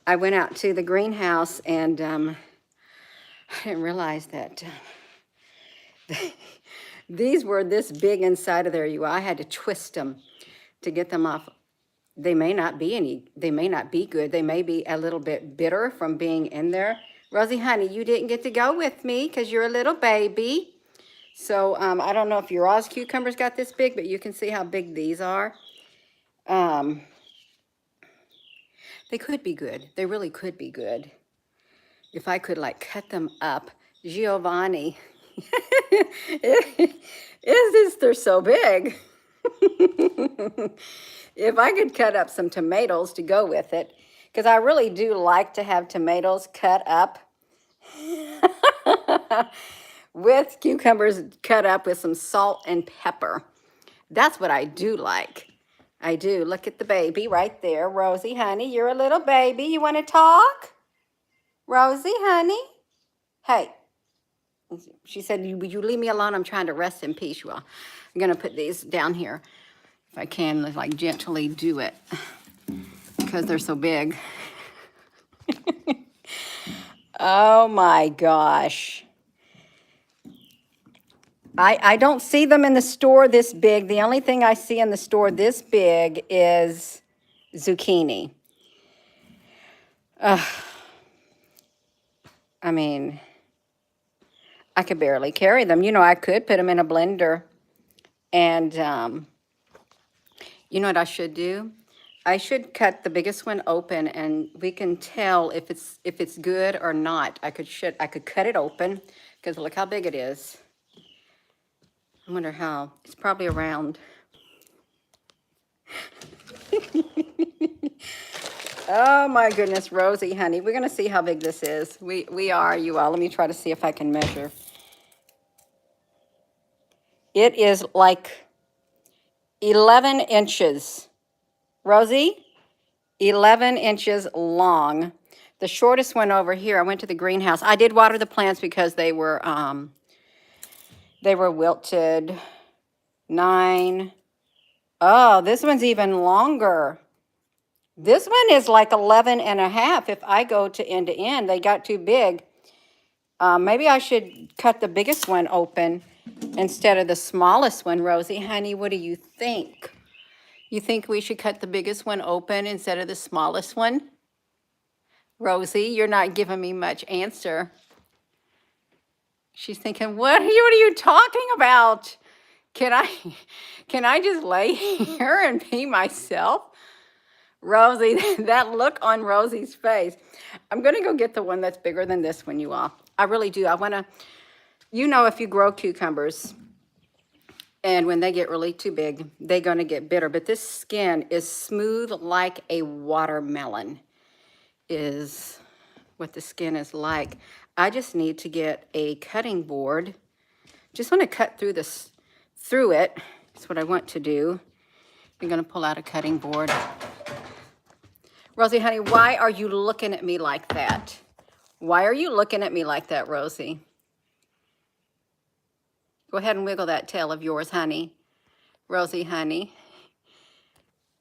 I went out to the greenhouse and I didn't realize that these were this big inside of there. I had to twist them to get them off. They may not be good. They may be a little bit bitter from being in there. Rosie, honey, you didn't get to go with me because you're a little baby. So I don't know if your Oz cucumbers got this big, but you can see how big these are. They could be good. They really could be good. If I could like cut them up. Giovanni, they're so big. If I could cut up some tomatoes to go with it, because I really do like to have tomatoes cut up with cucumbers cut up with some salt and pepper. That's what I do like. I do. Look at the baby right there. Rosie, honey, you're a little baby. You want to talk? Rosie, honey? Hey. She said, would you leave me alone? I'm trying to rest in peace. Well, I'm going to put these down here. If I can, like gently do it because they're so big. Oh my gosh. I don't see them in the store this big. The only thing I see in the store this big is zucchini. I mean, I could barely carry them. You know, I could put them in a blender. And you know what I should do? I should cut the biggest one open and we can tell if it's good or not. I could cut it open because look how big it is. I wonder how. It's probably around. Oh my goodness, Rosie, honey. We're going to see how big this is. We are, you all. Let me try to see if I can measure. It is like 11 inches. Rosie, 11 inches long. The shortest one over here, I went to the greenhouse. I did water the plants because they were wilted. 9. Oh, this one's even longer. This one is like 11 and a half. If I go to end, they got too big. Maybe I should cut the biggest one open instead of the smallest one. Rosie, honey, what do you think? You think we should cut the biggest one open instead of the smallest one? Rosie, you're not giving me much answer. She's thinking, what are you talking about? Can I just lay here and be myself? Rosie, that look on Rosie's face. I'm going to go get the one that's bigger than this one, you all. I really do. I want to, you know, if you grow cucumbers and when they get really too big, they're going to get bitter. But this skin is smooth like a watermelon is what the skin is like. I just need to get a cutting board. Just want to cut through it. That's what I want to do. I'm going to pull out a cutting board. Rosie, honey, why are you looking at me like that? Why are you looking at me like that, Rosie? Go ahead and wiggle that tail of yours, honey. Rosie, honey.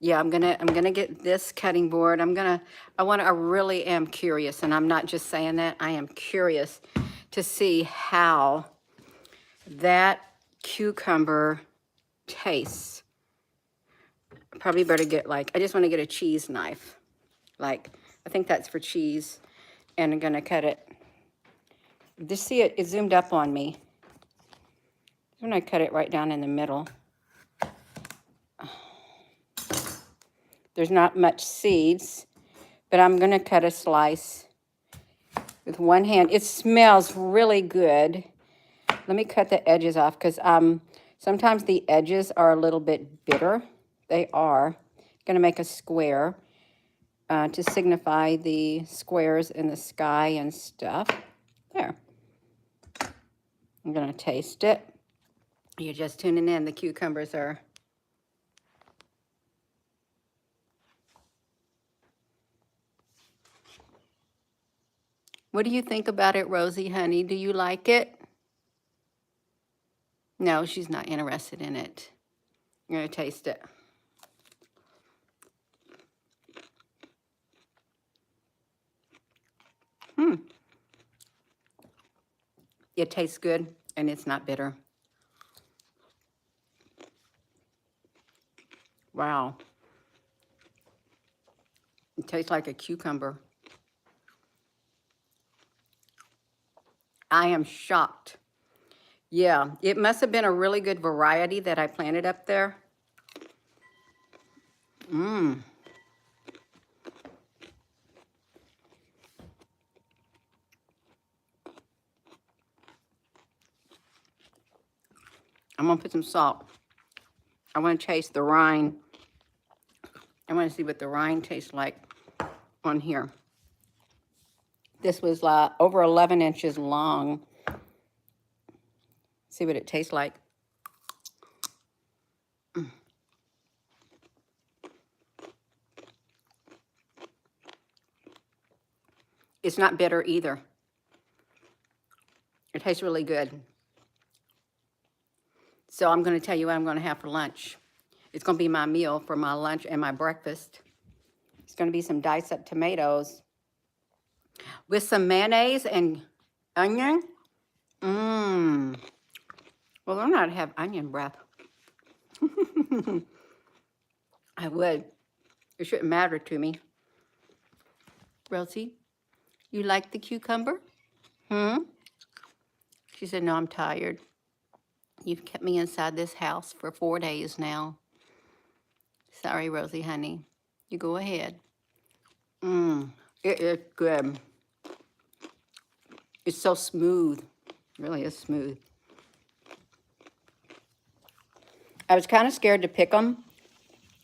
Yeah, I'm gonna get this cutting board. I really am curious, and I'm not just saying that. I am curious to see how that cucumber tastes. Probably better get I just want to get a cheese knife. I think that's for cheese. And I'm gonna cut it. Just see it zoomed up on me. I'm gonna cut it right down in the middle. There's not much seeds, but I'm gonna cut a slice with one hand. It smells really good. Let me cut the edges off because sometimes the edges are a little bit bitter. They are. Gonna make a square to signify the squares in the sky and stuff. There. I'm gonna taste it. You're just tuning in. The cucumbers are What do you think about it, Rosie, honey? Do you like it? No, she's not interested in it. I'm going to taste it. It tastes good and it's not bitter. Wow. It tastes like a cucumber. I am shocked. Yeah, it must have been a really good variety that I planted up there. Mmm. I'm gonna put some salt. I want to taste the rind. I want to see what the rind tastes like on here. This was over 11 inches long. See what it tastes like. It's not bitter either. It tastes really good. So I'm going to tell you what I'm going to have for lunch. It's going to be my meal for my lunch and my breakfast. It's going to be some diced up tomatoes with some mayonnaise and onion. Mmm. Well, they're not have onion breath. I would. It shouldn't matter to me. Rosie, you like the cucumber? She said, no, I'm tired. You've kept me inside this house for 4 days now. Sorry, Rosie, honey. You go ahead. It is good. It's so smooth. It really is smooth. I was kind of scared to pick them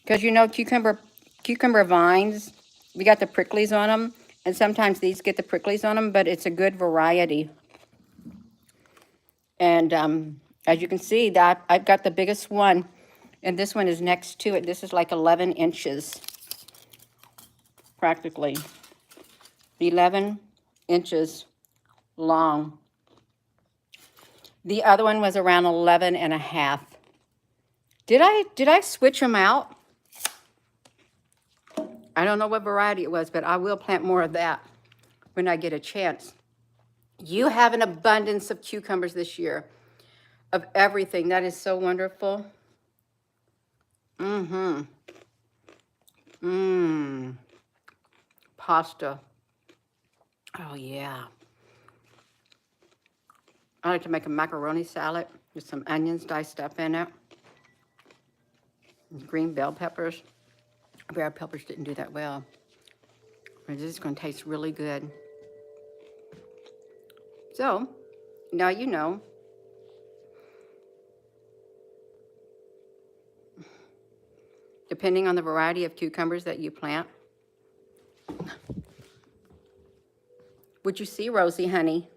because, you know, cucumber vines, we got the pricklies on them, and sometimes these get the pricklies on them, but it's a good variety. And as you can see, that I've got the biggest one, and this one is next to it. This is like 11 inches, practically. 11 inches long. The other one was around 11 and a half. Did I switch them out? I don't know what variety it was, but I will plant more of that when I get a chance. You have an abundance of cucumbers this year, of everything. That is so wonderful. Pasta. Oh, yeah. I like to make a macaroni salad with some onions diced up in it. Green bell peppers. Bell peppers didn't do that well. But this is going to taste really good. So, now you know. Depending on the variety of cucumbers that you plant. Would you see, Rosie, honey?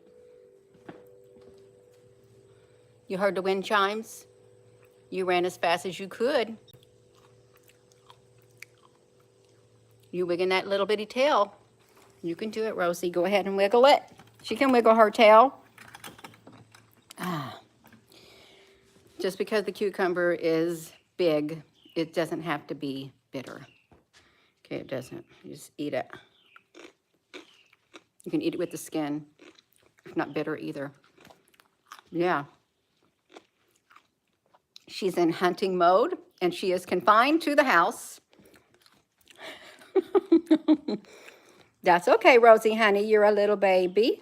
You heard the wind chimes? You ran as fast as you could. You wigging that little bitty tail. You can do it, Rosie. Go ahead and wiggle it. She can wiggle her tail. Just because the cucumber is big, it doesn't have to be bitter. Okay, it doesn't. You just eat it. You can eat it with the skin. It's not bitter either. Yeah. She's in hunting mode, and she is confined to the house. That's okay, Rosie, honey. You're a little baby.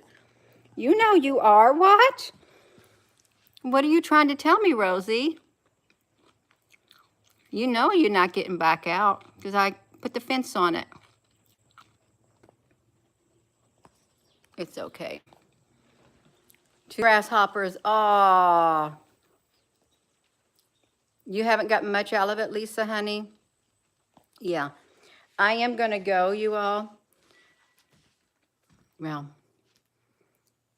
You know you are. What? What are you trying to tell me, Rosie? You know you're not getting back out because I put the fence on it. It's okay. 2 grasshoppers. Oh. You haven't gotten much out of it, Lisa, honey? Yeah. I am going to go, you all. Well,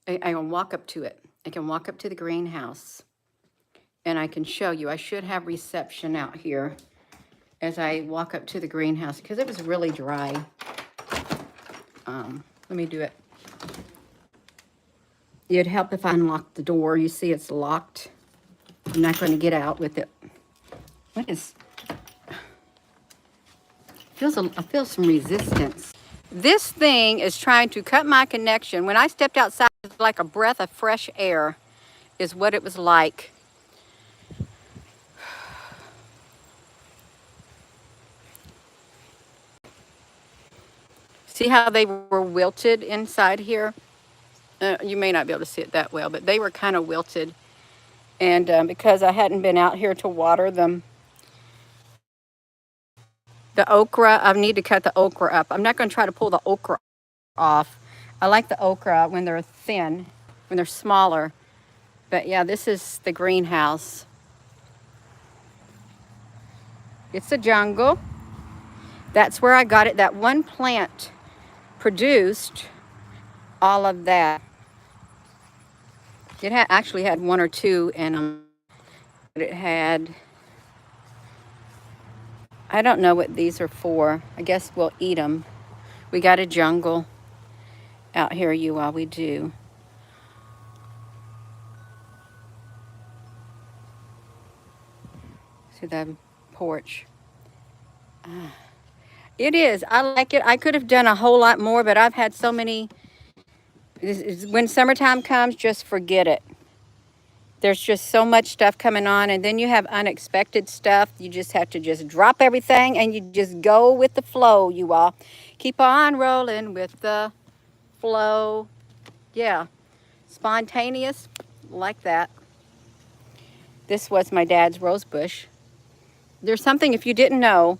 I can walk up to it. I can walk up to the greenhouse. And I can show you. I should have reception out here as I walk up to the greenhouse because it was really dry. Let me do it. It'd help if I unlocked the door. You see it's locked. I'm not going to get out with it. What is... I feel some resistance. This thing is trying to cut my connection. When I stepped outside like a breath of fresh air is what it was like. See how they were wilted inside here? You may not be able to see it that well, but they were kind of wilted. And because I hadn't been out here to water them, the okra, I need to cut the okra up. I'm not going to try to pull the okra off. I like the okra when they're thin, when they're smaller. But yeah, this is the greenhouse. It's a jungle. That's where I got it. That one plant produced all of that. It actually had one or two in them. But it had, I don't know what these are for. I guess we'll eat them. We got a jungle out here, you all. We do. See the porch. It is. I like it. I could have done a whole lot more, but I've had so many. When summertime comes, just forget it. There's just so much stuff coming on, and then you have unexpected stuff. You just have to just drop everything, and you just go with the flow, you all. Keep on rolling with the flow. Yeah, spontaneous, like that. This was my dad's rose bush. There's something, if you didn't know,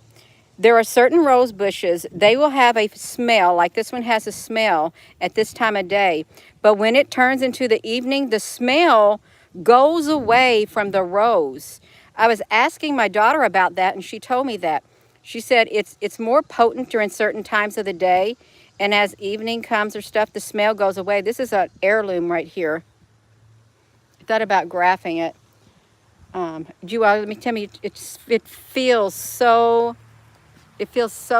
there are certain rose bushes, they will have a smell, like this one has a smell at this time of day. But when it turns into the evening, the smell goes away from the rose. I was asking my daughter about that, and she told me that. She said it's more potent during certain times of the day, and as evening comes or stuff, the smell goes away. This is an heirloom right here. I thought about graphing it. Let me tell you, it feels so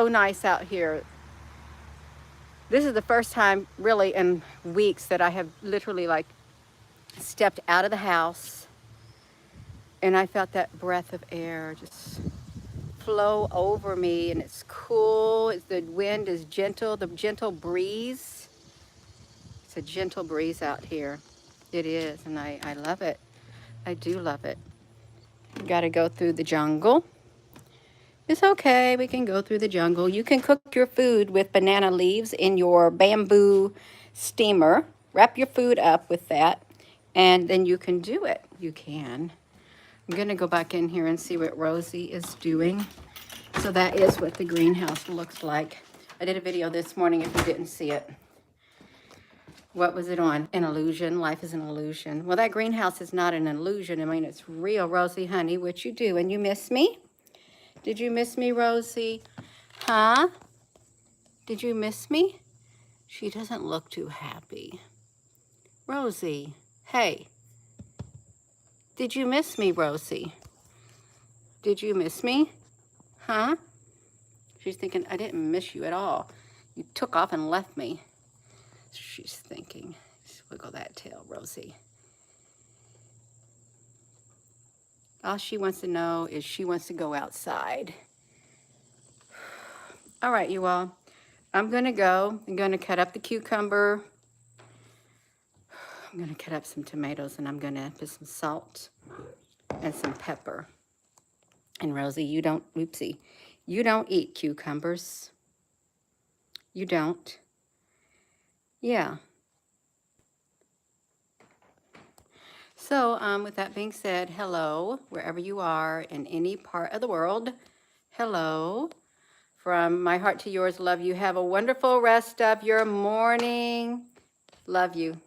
nice out here. This is the first time really in weeks that I have literally like stepped out of the house and I felt that breath of air just flow over me, and it's cool. The wind is gentle, the gentle breeze. It's a gentle breeze out here. It is, and I love it. I do love it. Got to go through the jungle. It's okay, we can go through the jungle. You can cook your food with banana leaves in your bamboo steamer. Wrap your food up with that, and then you can do it. You can. I'm gonna go back in here and see what Rosie is doing. So that is what the greenhouse looks like. I did a video this morning if you didn't see it. What was it on? An illusion. Life is an illusion. Well, that greenhouse is not an illusion. I mean, it's real. Rosie, honey, what you doing? You miss me? Did you miss me, Rosie? Huh? Did you miss me? She doesn't look too happy. Rosie, hey. Did you miss me, Rosie? Did you miss me? Huh? She's thinking, I didn't miss you at all. You took off and left me. She's thinking. Just wiggle that tail, Rosie. All she wants to know is she wants to go outside. All right, you all. I'm going to go. I'm going to cut up the cucumber. I'm going to cut up some tomatoes, and I'm going to put some salt and some pepper. And Rosie, you don't eat cucumbers. You don't. Yeah. So with that being said, hello, wherever you are in any part of the world. Hello. From my heart to yours, love you. Have a wonderful rest of your morning. Love you.